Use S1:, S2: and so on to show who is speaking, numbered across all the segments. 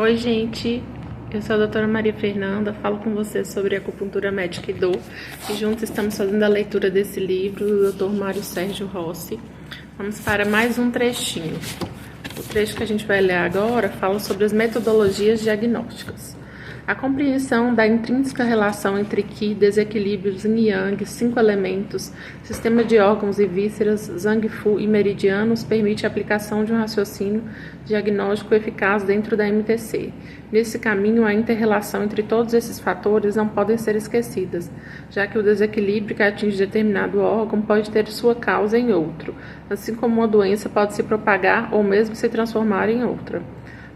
S1: Oi, gente, eu sou a doutora Maria Fernanda, falo com vocês sobre acupuntura médica e dor e juntos estamos fazendo a leitura desse livro do Dr. Mário Sérgio Rossi. Vamos para mais um trechinho. O trecho que a gente vai ler agora fala sobre as metodologias diagnósticas. A compreensão da intrínseca relação entre Qi, desequilíbrios yin e yang, 5 elementos, sistema de órgãos e vísceras, Zhang Fu e meridianos permite a aplicação de um raciocínio diagnóstico eficaz dentro da MTC. Nesse caminho, a inter-relação entre todos esses fatores não podem ser esquecidas, já que o desequilíbrio que atinge determinado órgão pode ter sua causa em outro, assim como uma doença pode se propagar ou mesmo se transformar em outra.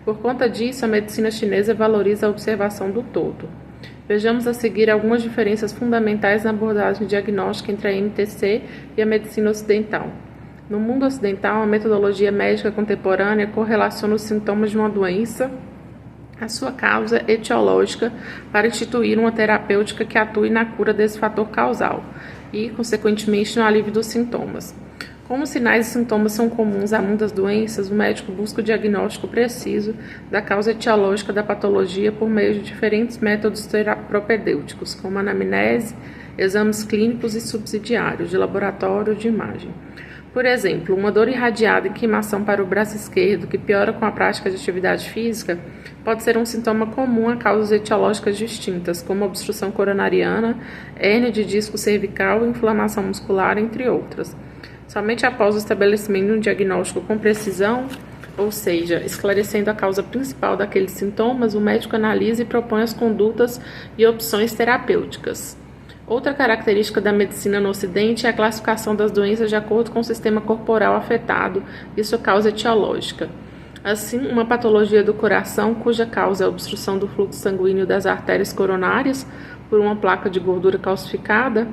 S1: Por conta disso, a medicina chinesa valoriza a observação do todo. Vejamos a seguir algumas diferenças fundamentais na abordagem diagnóstica entre a MTC e a medicina ocidental. No mundo ocidental, a metodologia médica contemporânea correlaciona os sintomas de uma doença à sua causa etiológica para instituir uma terapêutica que atue na cura desse fator causal e, consequentemente, no alívio dos sintomas. Como os sinais e sintomas são comuns a muitas doenças, o médico busca o diagnóstico preciso da causa etiológica da patologia por meio de diferentes métodos propedêuticos, como anamnese, exames clínicos e subsidiários, de laboratório ou de imagem. Por exemplo, uma dor irradiada e queimação para o braço esquerdo, que piora com a prática de atividade física, pode ser um sintoma comum a causas etiológicas distintas, como obstrução coronariana, hérnia de disco cervical e inflamação muscular, entre outras. Somente após o estabelecimento de um diagnóstico com precisão, ou seja, esclarecendo a causa principal daqueles sintomas, o médico analisa e propõe as condutas e opções terapêuticas. Outra característica da medicina no Ocidente é a classificação das doenças de acordo com o sistema corporal afetado e sua causa etiológica. Assim, uma patologia do coração, cuja causa é a obstrução do fluxo sanguíneo das artérias coronárias por uma placa de gordura calcificada,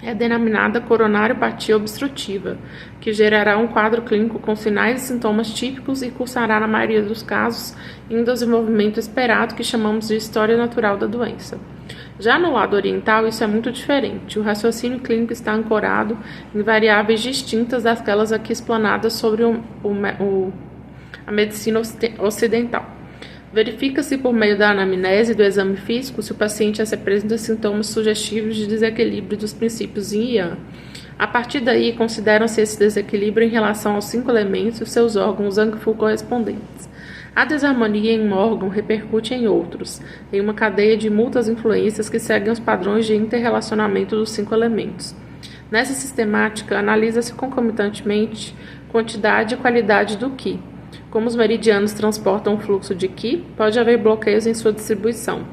S1: é denominada coronariopatia obstrutiva, que gerará um quadro clínico com sinais e sintomas típicos e cursará, na maioria dos casos, em um desenvolvimento esperado que chamamos de história natural da doença. Já no lado oriental, isso é muito diferente. O raciocínio clínico está ancorado em variáveis distintas daquelas aqui explanadas sobre a medicina ocidental. Verifica-se por meio da anamnese e do exame físico se o paciente apresenta sintomas sugestivos de desequilíbrio dos princípios yin e yang. A partir daí, consideram-se esse desequilíbrio em relação aos 5 elementos e seus órgãos Zhang Fu correspondentes. A desarmonia em um órgão repercute em outros, em uma cadeia de múltiplas influências que seguem os padrões de interrelacionamento dos 5 elementos. Nessa sistemática, analisa-se concomitantemente quantidade e qualidade do Qi. Como os meridianos transportam o fluxo de Qi, pode haver bloqueios em sua distribuição,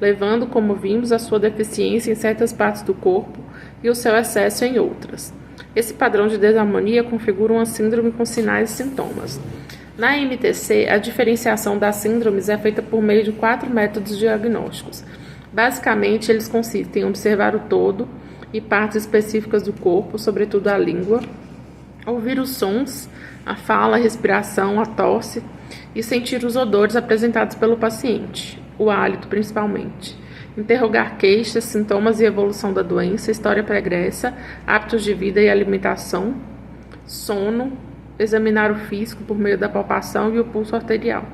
S1: levando, como vimos, a sua deficiência em certas partes do corpo e o seu excesso em outras. Esse padrão de desarmonia configura uma síndrome com sinais e sintomas. Na MTC, a diferenciação das síndromes é feita por meio de 4 métodos diagnósticos. Basicamente, eles consistem em observar o todo e partes específicas do corpo, sobretudo a língua, ouvir os sons, a fala, a respiração, a tosse e sentir os odores apresentados pelo paciente, o hálito principalmente. Interrogar queixas, sintomas e evolução da doença, história pregressa, hábitos de vida e alimentação, sono, examinar o físico por meio da palpação e o pulso arterial.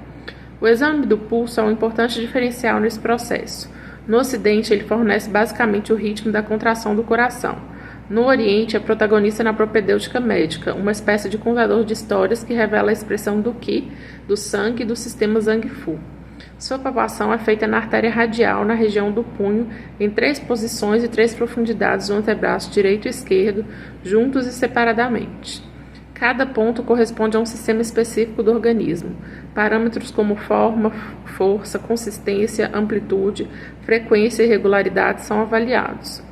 S1: O exame do pulso é um importante diferencial nesse processo. No Ocidente, ele fornece basicamente o ritmo da contração do coração. No Oriente, é protagonista na propedêutica médica, uma espécie de contador de histórias que revela a expressão do Qi, do sangue e do sistema Zhang Fu. Sua palpação é feita na artéria radial, na região do punho, em 3 posições e 3 profundidades do antebraço direito e esquerdo, juntos e separadamente. Cada ponto corresponde a um sistema específico do organismo. Parâmetros como forma, força, consistência, amplitude, frequência e regularidade são avaliados.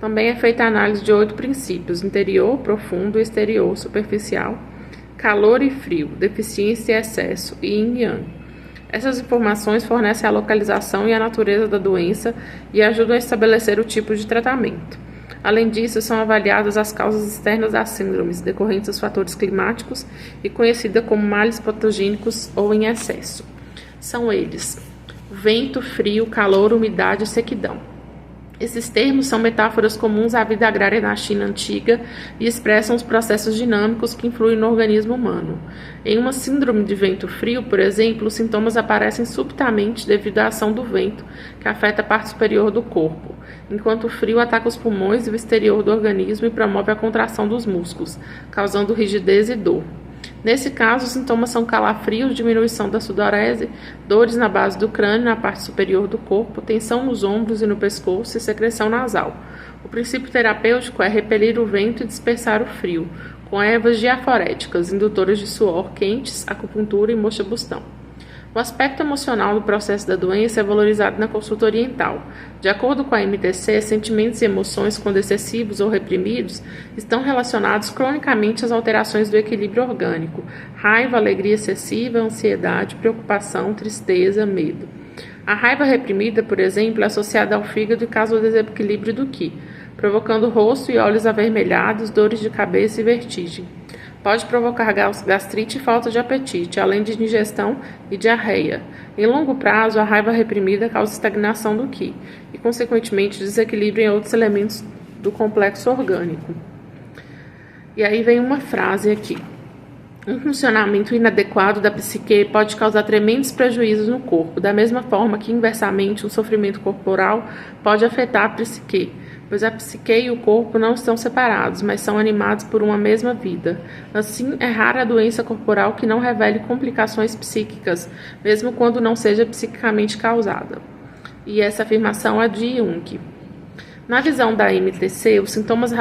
S1: Também é feita a análise de 8 princípios: interior, profundo, exterior, superficial, calor e frio, deficiência e excesso, e yin e yang. Essas informações fornecem a localização e a natureza da doença e ajudam a estabelecer o tipo de tratamento. Além disso, são avaliadas as causas externas das síndromes, decorrentes dos fatores climáticos e conhecida como males patogênicos ou em excesso. São eles: vento, frio, calor, umidade e sequidão. Esses termos são metáforas comuns à vida agrária na China antiga e expressam os processos dinâmicos que influem no organismo humano. Em uma síndrome de vento frio, por exemplo, os sintomas aparecem subitamente devido à ação do vento, que afeta a parte superior do corpo, enquanto o frio ataca os pulmões e o exterior do organismo e promove a contração dos músculos, causando rigidez e dor. Nesse caso, os sintomas são calafrios, diminuição da sudorese, dores na base do crânio, na parte superior do corpo, tensão nos ombros e no pescoço e secreção nasal. O princípio terapêutico é repelir o vento e dispersar o frio, com ervas diaforéticas, indutoras de suor quentes, acupuntura e moxa-bustão. O aspecto emocional do processo da doença é valorizado na consulta oriental. De acordo com a MTC, sentimentos e emoções, quando excessivos ou reprimidos, estão relacionados cronicamente às alterações do equilíbrio orgânico: raiva, alegria excessiva, ansiedade, preocupação, tristeza, medo. A raiva reprimida, por exemplo, é associada ao fígado e causa o desequilíbrio do Qi, provocando rosto e olhos avermelhados, dores de cabeça e vertigem. Pode provocar gastrite e falta de apetite, além de indigestão e diarreia. Em longo prazo, a raiva reprimida causa estagnação do Qi e, consequentemente, desequilíbrio em outros elementos do complexo orgânico. E aí vem uma frase aqui. Um funcionamento inadequado da psique pode causar tremendos prejuízos no corpo, da mesma forma que, inversamente, um sofrimento corporal pode afetar a psique, pois a psique e o corpo não estão separados, mas são animados por uma mesma vida. Assim, é rara a doença corporal que não revele complicações psíquicas, mesmo quando não seja psiquicamente causada. E essa afirmação é de Jung. Na visão da MTC, os sintomas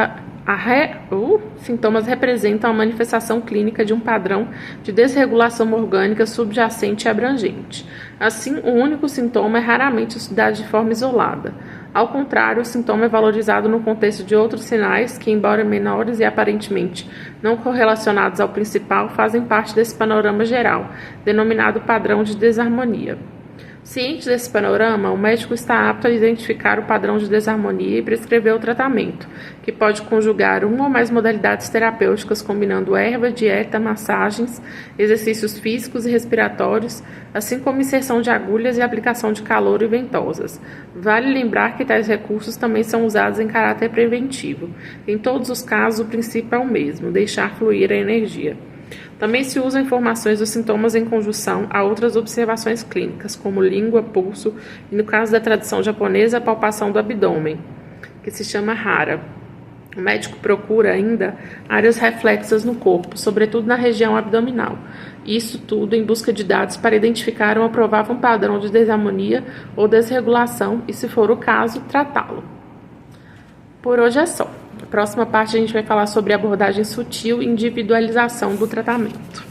S1: representam a manifestação clínica de um padrão de desregulação orgânica subjacente e abrangente. Assim, o único sintoma é raramente estudado de forma isolada. Ao contrário, o sintoma é valorizado no contexto de outros sinais que, embora menores e aparentemente não correlacionados ao principal, fazem parte desse panorama geral, denominado padrão de desarmonia. Ciente desse panorama, o médico está apto a identificar o padrão de desarmonia e prescrever o tratamento, que pode conjugar uma ou mais modalidades terapêuticas combinando erva, dieta, massagens, exercícios físicos e respiratórios, assim como inserção de agulhas e aplicação de calor e ventosas. Vale lembrar que tais recursos também são usados em caráter preventivo. Em todos os casos, o princípio é o mesmo: deixar fluir a energia. Também se usam informações dos sintomas em conjunção a outras observações clínicas, como língua, pulso e, no caso da tradição japonesa, a palpação do abdômen, que se chama hara. O médico procura ainda áreas reflexas no corpo, sobretudo na região abdominal. Isso tudo em busca de dados para identificar ou provável padrão de desarmonia ou desregulação e, se for o caso, tratá-lo. Por hoje é só. Na próxima parte a gente vai falar sobre abordagem sutil e individualização do tratamento.